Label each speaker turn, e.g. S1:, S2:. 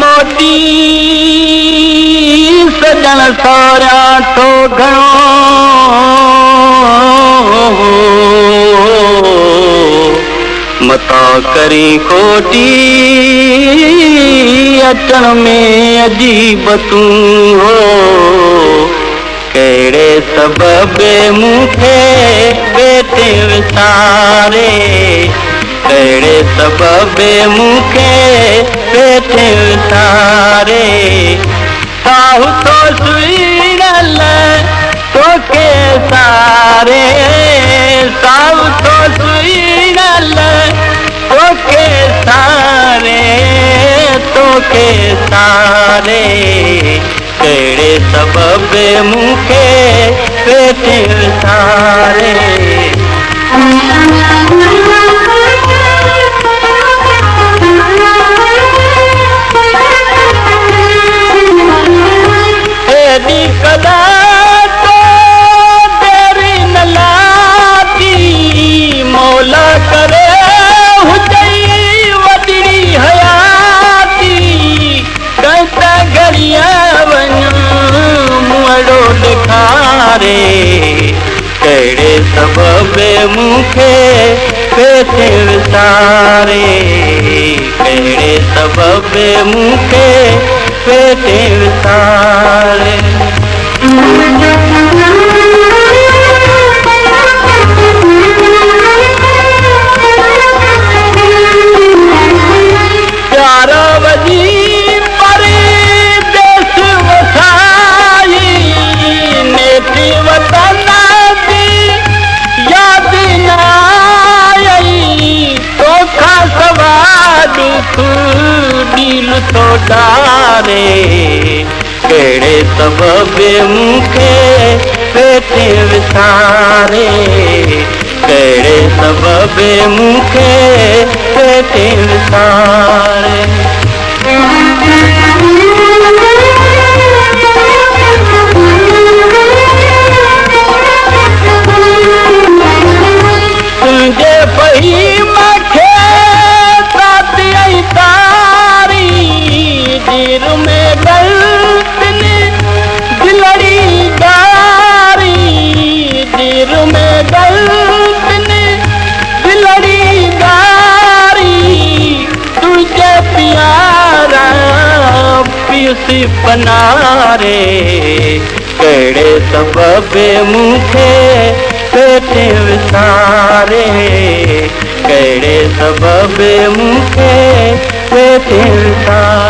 S1: मोती सजन सारा तो घणो मता करी खोटी अचण में अजीब तूं हो कहिड़े सबबे मूंखे वेठे विसारे कहिड़े सबबे मूंखे वेठे विसारे साहु तो सुहिणल तोखे सारे साहु तो सुहिणल तोखे सारे तोखे सारे कहिड़े सबबे मूंखे वेठे विसारे एॾी कदा तो देरी न लाती मौला करे हुजई वॾी हयाती कंहिं घड़िया वञ मुंहड़ो ॾेखारे कहिड़े सबबे मूंखे वेठे विसारे कहिड़े सबबे मूंखे वेठे विसारे प्यारा वजी परदेस वसाई नेठी वतन जी यादि न आई तोखां सवा दुख दिल तो डारे कहिड़े सबबे मूंखे वेठे विसारे कहिड़े सबबे मूंखे वेठे विसारे तुंहिंजे पही मूंखे ताती ऐं तारी दिल में गलती दिलड़ी गारी दिल में गलती दिलड़ी गारी तुझे प्यारा पीसी पनारे कहिड़े सबबे मूंखे वेठे विसारे कहिड़े सबबे मूंखे वेठे विसारे